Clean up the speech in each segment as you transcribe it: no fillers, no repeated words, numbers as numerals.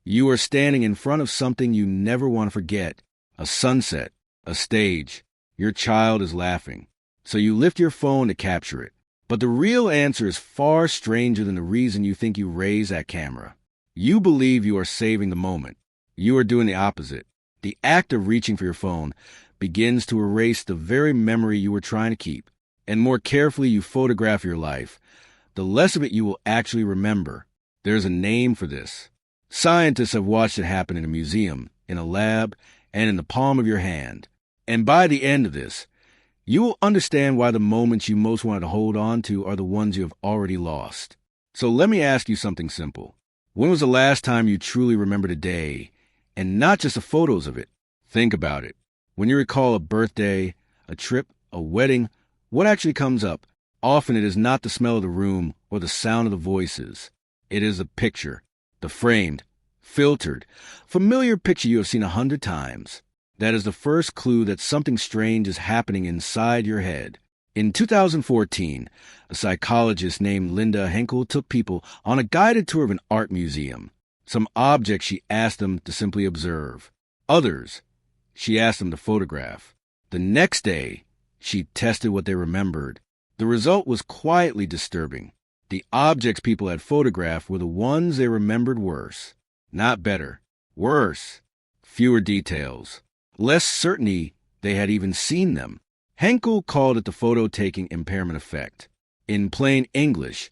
You are standing in front of something you never want to forget, a sunset, a stage. Your child is laughing. So you lift your phone to capture it. But the real answer is far stranger than the reason you think you raise that camera. You believe you are saving the moment. You are doing the opposite. The act of reaching for your phone begins to erase the very memory you were trying to keep. And more carefully you photograph your life, the less of it you will actually remember. There's a name for this. Scientists have watched it happen in a museum, in a lab, and in the palm of your hand. And by the end of this, you will understand why the moments you most wanted to hold on to are the ones you have already lost. So let me ask you something simple. When was the last time you truly remembered a day, and not just the photos of it? Think about it. When you recall a birthday, a trip, a wedding, what actually comes up? Often it is not the smell of the room or the sound of the voices. It is the picture, the framed, filtered, familiar picture you have seen 100 times. That is the first clue that something strange is happening inside your head. In 2014, a psychologist named Linda Henkel took people on a guided tour of an art museum. Some objects she asked them to simply observe. Others, she asked them to photograph. The next day, she tested what they remembered. The result was quietly disturbing. The objects people had photographed were the ones they remembered worse. Not better. Worse. Fewer details. Less certainty they had even seen them. Henkel called it the photo-taking impairment effect. In plain English,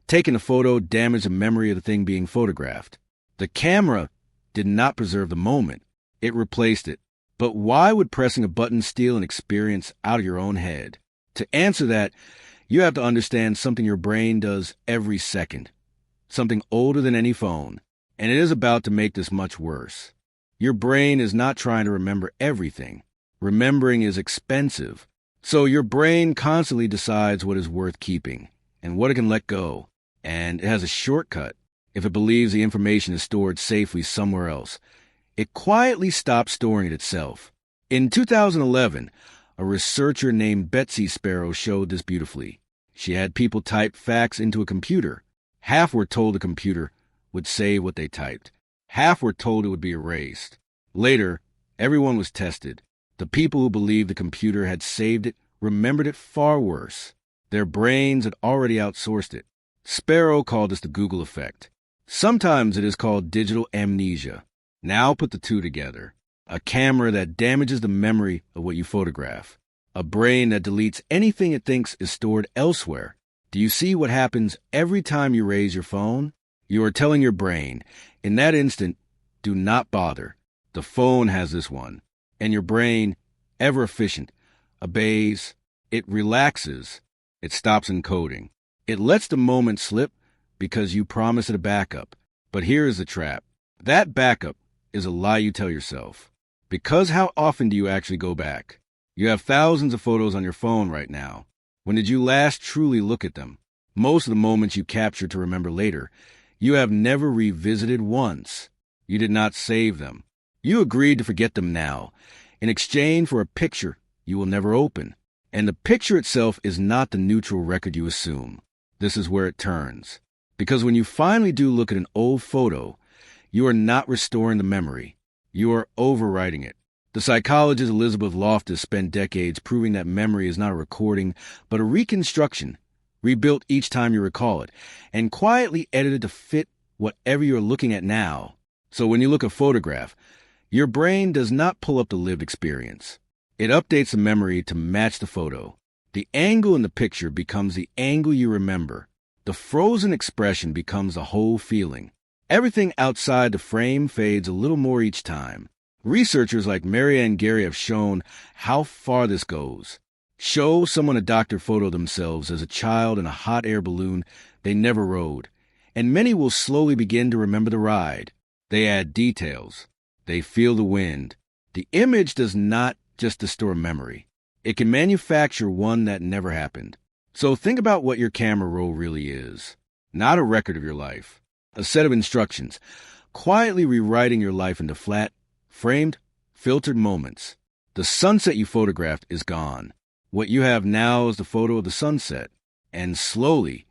taking a photo damaged the memory of the thing being photographed. The camera did not preserve the moment. It replaced it. But why would pressing a button steal an experience out of your own head? To answer that, you have to understand something your brain does every second. Something older than any phone. And it is about to make this much worse. Your brain is not trying to remember everything. Remembering is expensive. So your brain constantly decides what is worth keeping and what it can let go. And it has a shortcut if it believes the information is stored safely somewhere else. It quietly stops storing it itself. In 2011, a researcher named Betsy Sparrow showed this beautifully. She had people type facts into a computer. Half were told the computer would save what they typed. Half were told it would be erased. Later, everyone was tested. The people who believed the computer had saved it remembered it far worse. Their brains had already outsourced it. Sparrow called this the Google effect. Sometimes it is called digital amnesia. Now put the two together. A camera that damages the memory of what you photograph. A brain that deletes anything it thinks is stored elsewhere. Do you see what happens every time you raise your phone? You are telling your brain, in that instant, do not bother. The phone has this one. And your brain, ever efficient, obeys. It relaxes. It stops encoding. It lets the moment slip because you promised it a backup. But here is the trap. That backup is a lie you tell yourself. Because how often do you actually go back? You have thousands of photos on your phone right now. When did you last truly look at them? Most of the moments you capture to remember later, you have never revisited once. You did not save them. You agreed to forget them now, in exchange for a picture you will never open. And the picture itself is not the neutral record you assume. This is where it turns. Because when you finally do look at an old photo, you are not restoring the memory. You are overwriting it. The psychologist Elizabeth Loftus spent decades proving that memory is not a recording, but a reconstruction, rebuilt each time you recall it, and quietly edited to fit whatever you're looking at now. So when you look at a photograph, your brain does not pull up the lived experience. It updates the memory to match the photo. The angle in the picture becomes the angle you remember. The frozen expression becomes the whole feeling. Everything outside the frame fades a little more each time. Researchers like Marianne Gary have shown how far this goes. Show someone a doctor photo themselves as a child in a hot air balloon they never rode, and many will slowly begin to remember the ride. They add details. They feel the wind. The image does not just store memory. It can manufacture one that never happened. So think about what your camera roll really is. Not a record of your life. A set of instructions, quietly rewriting your life into flat, framed, filtered moments. The sunset you photographed is gone. What you have now is the photo of the sunset. And slowly,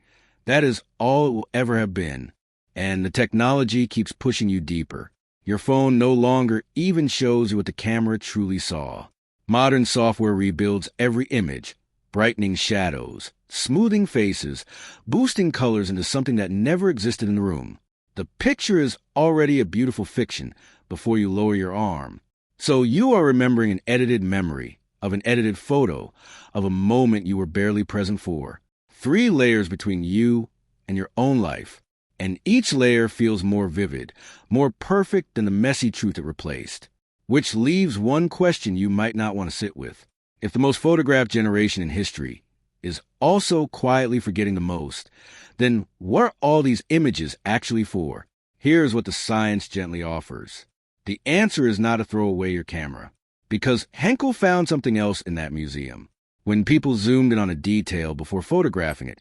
that is all it will ever have been. And the technology keeps pushing you deeper. Your phone no longer even shows you what the camera truly saw. Modern software rebuilds every image, brightening shadows, smoothing faces, boosting colors into something that never existed in the room. The picture is already a beautiful fiction before you lower your arm. So you are remembering an edited memory of an edited photo of a moment you were barely present for. 3 layers between you and your own life. And each layer feels more vivid, more perfect than the messy truth it replaced. Which leaves one question you might not want to sit with. If the most photographed generation in history is also quietly forgetting the most, then what are all these images actually for? Here's what the science gently offers. The answer is not to throw away your camera, because Henkel found something else in that museum. When people zoomed in on a detail before photographing it,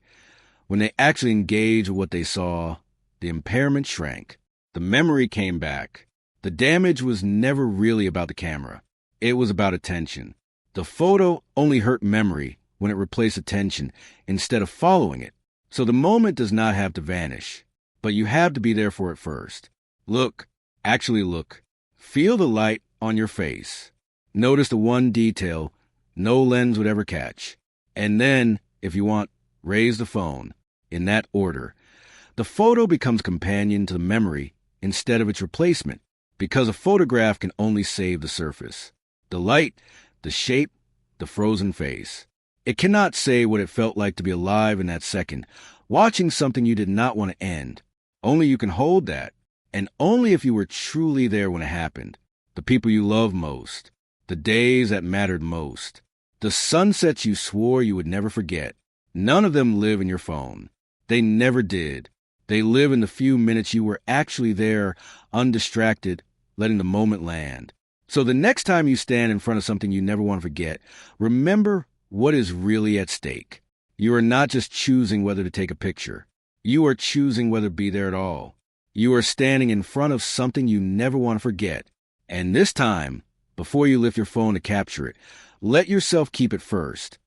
when they actually engaged with what they saw, the impairment shrank. The memory came back. The damage was never really about the camera. It was about attention. The photo only hurt memory when it replaced attention instead of following it. So the moment does not have to vanish, but you have to be there for it first. Look, actually look. Feel the light on your face. Notice the one detail no lens would ever catch. And then, if you want, raise the phone. In that order. The photo becomes companion to the memory instead of its replacement, because a photograph can only save the surface. The light, the shape, the frozen face. It cannot say what it felt like to be alive in that second, watching something you did not want to end. Only you can hold that, and only if you were truly there when it happened. The people you love most. The days that mattered most. The sunsets you swore you would never forget. None of them live in your phone. They never did. They live in the few minutes you were actually there, undistracted, letting the moment land. So the next time you stand in front of something you never want to forget, remember what is really at stake. You are not just choosing whether to take a picture. You are choosing whether to be there at all. You are standing in front of something you never want to forget. And this time, before you lift your phone to capture it, let yourself keep it first.